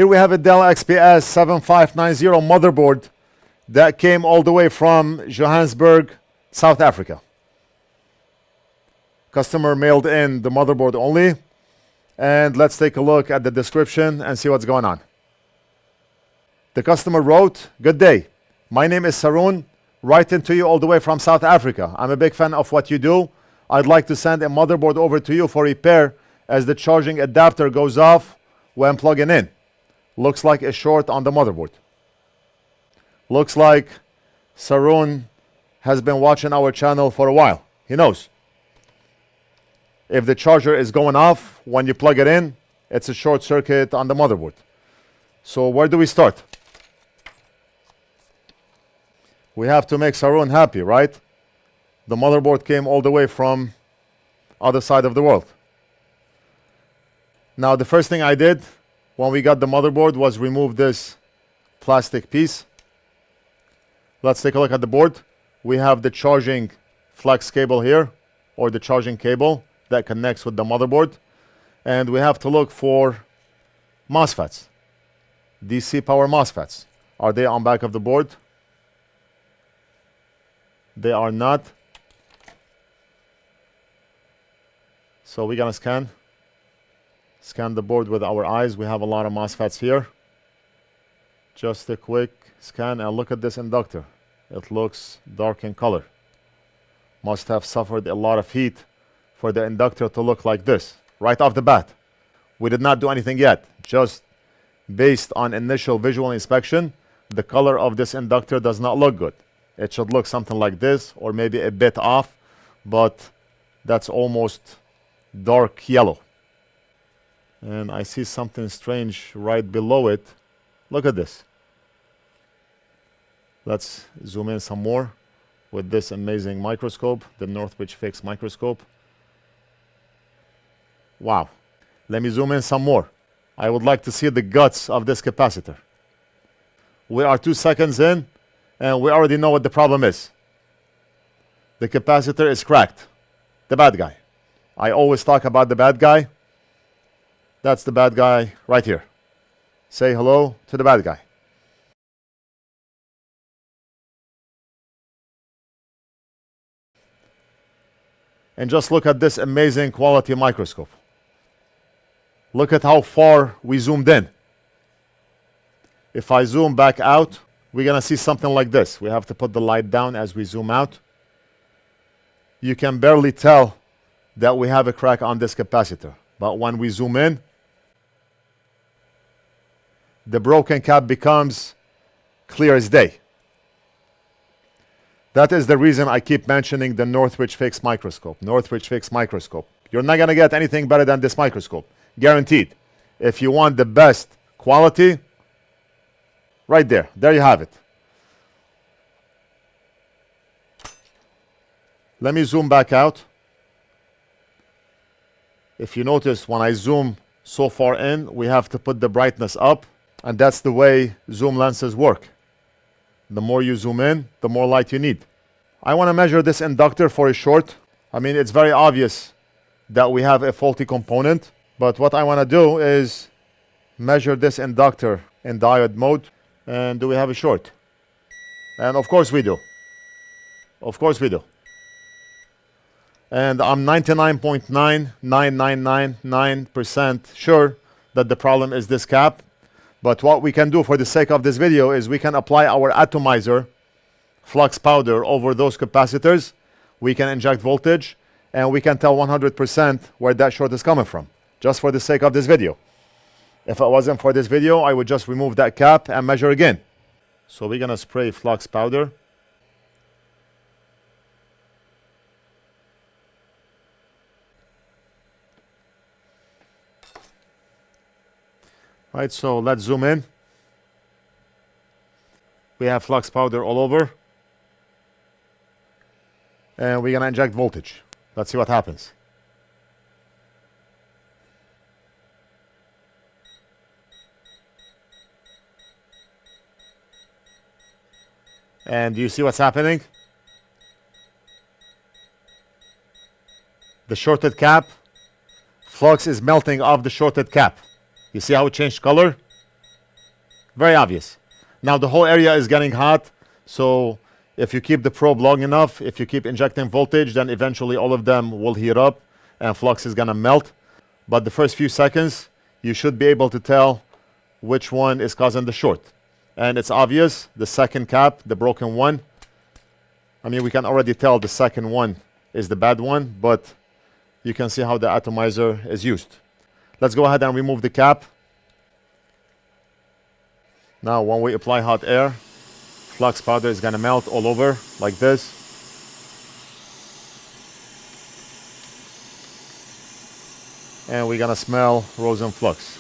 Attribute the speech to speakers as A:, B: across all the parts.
A: Here we have a Dell XPS 7590 motherboard that came all the way from Johannesburg, South Africa. Customer mailed in the motherboard only. And let's take a look at the description and see what's going on. The customer wrote, "Good day. My name is Sarun, writing to you all the way from South Africa. I'm a big fan of what you do. I'd like to send a motherboard over to you for repair as the charging adapter goes off when plugging in. Looks like a short on the motherboard." Looks like Sarun has been watching our channel for a while. He knows. If the charger is going off when you plug it in, it's a short circuit on the motherboard. So where do we start? We have to make Sarun happy, right? The motherboard came all the way from other side of the world. Now the first thing I did when we got the motherboard was remove this plastic piece. Let's take a look at the board. We have the charging Flux cable here, or the charging cable that connects with the motherboard. And we have to look for MOSFETs, DC power MOSFETs. Are they on back of the board? They are not. So we're gonna scan the board with our eyes. We have a lot of MOSFETs here. Just a quick scan and look at this inductor. It looks dark in color. Must have suffered a lot of heat for the inductor to look like this right off the bat. We did not do anything yet. Just based on initial visual inspection, the color of this inductor does not look good. It should look something like this, or maybe a bit off, but that's almost dark yellow. And I see something strange right below it. Look at this. Let's zoom in some more with this amazing microscope, the NorthridgeFix microscope. Wow. Let me zoom in some more. I would like to see the guts of this capacitor. We are 2 seconds in, and we already know what the problem is. The capacitor is cracked. The bad guy. I always talk about the bad guy. That's the bad guy right here. Say hello to the bad guy. And just look at this amazing quality microscope. Look at how far we zoomed in. If I zoom back out, we're gonna see something like this. We have to put the light down as we zoom out. You can barely tell that we have a crack on this capacitor. But when we zoom in, the broken cap becomes clear as day. That is the reason I keep mentioning the NorthridgeFix microscope. NorthridgeFix microscope. You're not gonna get anything better than this microscope. Guaranteed. If you want the best quality, right there. There you have it. Let me zoom back out. If you notice, when I zoom so far in, we have to put the brightness up, and that's the way zoom lenses work. The more you zoom in, the more light you need. I want to measure this inductor for a short. I mean, it's very obvious that we have a faulty component, but what I want to do is measure this inductor in diode mode. And do we have a short? And of course we do. Of course we do. And I'm 99.99999% sure that the problem is this cap. But what we can do for the sake of this video is we can apply our atomizer flux powder over those capacitors. We can inject voltage, and we can tell 100% where that short is coming from, just for the sake of this video. If it wasn't for this video, I would just remove that cap and measure again. So we're gonna spray flux powder. Right, so let's zoom in. We have flux powder all over. And we're gonna inject voltage. Let's see what happens. And do you see what's happening? The shorted cap, flux is melting off the shorted cap. You see how it changed color? Very obvious. Now the whole area is getting hot, so if you keep the probe long enough, if you keep injecting voltage, then eventually all of them will heat up and flux is gonna melt. But the first few seconds, you should be able to tell which one is causing the short. And it's obvious, the second cap, the broken one. I mean, we can already tell the second one is the bad one, but you can see how the atomizer is used. Let's go ahead and remove the cap. Now, when we apply hot air, flux powder is gonna melt all over like this. And we're gonna smell rosin flux.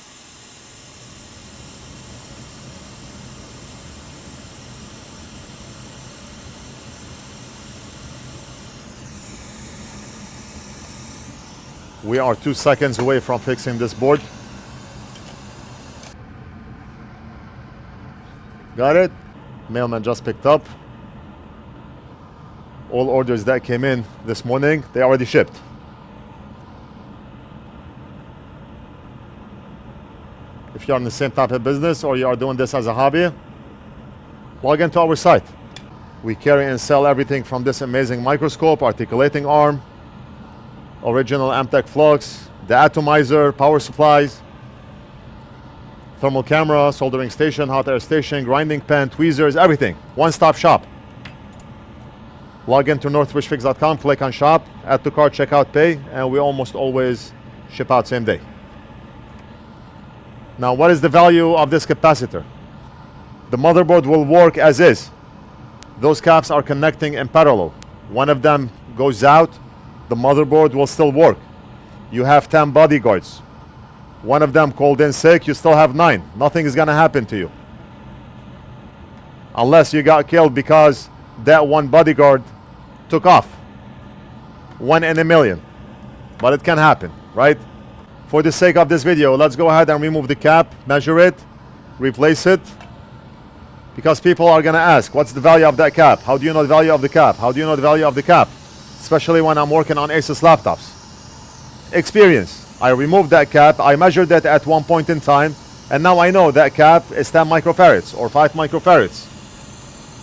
A: We are 2 seconds away from fixing this board. Got it? Mailman just picked up. All orders that came in this morning, they already shipped. If you're in the same type of business or you are doing this as a hobby, log into our site. We carry and sell everything from this amazing microscope, articulating arm, original Amtech Flux, the atomizer, power supplies, thermal camera, soldering station, hot air station, grinding pen, tweezers, everything. One-stop shop. Log into NorthridgeFix.com, click on shop, add to cart, checkout, pay, and we almost always ship out same day. Now, what is the value of this capacitor? The motherboard will work as is. Those caps are connecting in parallel. One of them goes out, the motherboard will still work. You have 10 bodyguards. One of them called in sick, you still have 9. Nothing is gonna happen to you. Unless you got killed because that one bodyguard took off. 1 in a million. But it can happen, right? For the sake of this video, let's go ahead and remove the cap, measure it, replace it. Because people are gonna ask, what's the value of that cap? How do you know the value of the cap? How do you know the value of the cap? Especially when I'm working on Asus laptops. Experience. I removed that cap, I measured it at one point in time, and now I know that cap is 10 microfarads or 5 microfarads.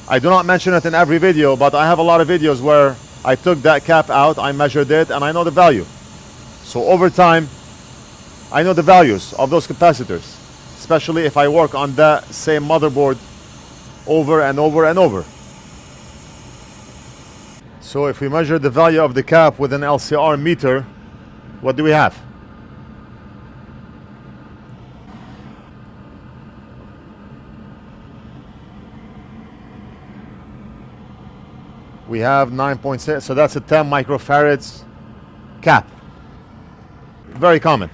A: I do not mention it in every video, but I have a lot of videos where I took that cap out, I measured it, and I know the value. So over time, I know the values of those capacitors, especially if I work on that same motherboard over and over and over. So if we measure the value of the cap with an LCR meter, what do we have? We have 9.6, so that's a 10 microfarads cap. Very common.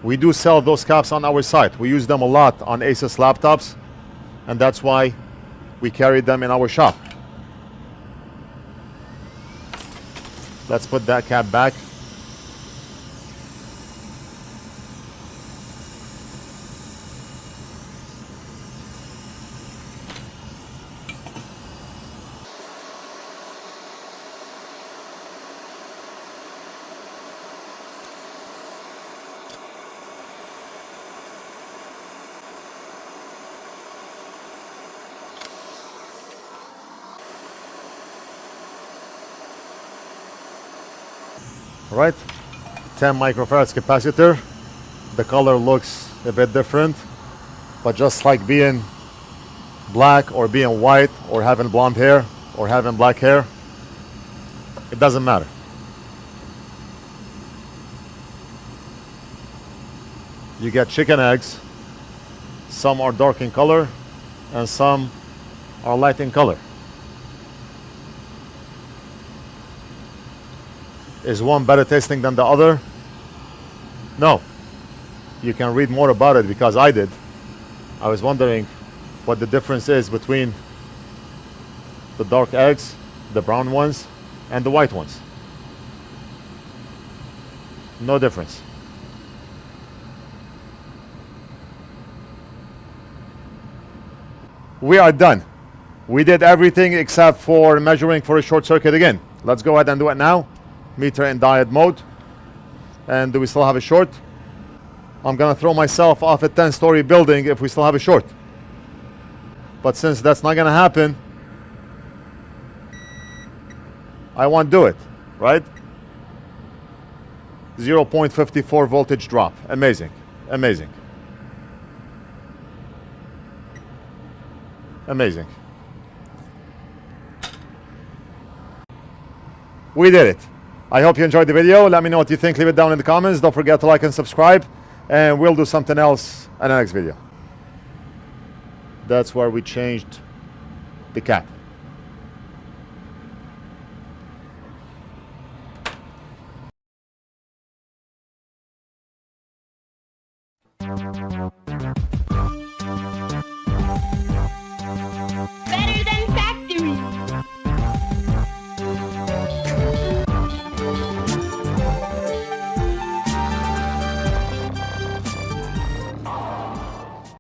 A: We do sell those caps on our site. We use them a lot on Asus laptops, and that's why we carry them in our shop. Let's put that cap back. Right, 10 microfarads capacitor. The color looks a bit different, but just like being black or being white or having blonde hair or having black hair, it doesn't matter. You get chicken eggs. Some are dark in color and some are light in color. Is one better tasting than the other? No. You can read more about it because I did. I was wondering what the difference is between the dark eggs, the brown ones, and the white ones. No difference. We are done. We did everything except for measuring for a short circuit again. Let's go ahead and do it now. Meter in diode mode. And do we still have a short? I'm gonna throw myself off a 10-story building if we still have a short. But since that's not gonna happen, I won't do it, right? 0.54 voltage drop. Amazing, amazing, amazing. We did it. I hope you enjoyed the video. Let me know what you think. Leave it down in the comments. Don't forget to like and subscribe, and we'll do something else in the next video. That's where we changed the cap.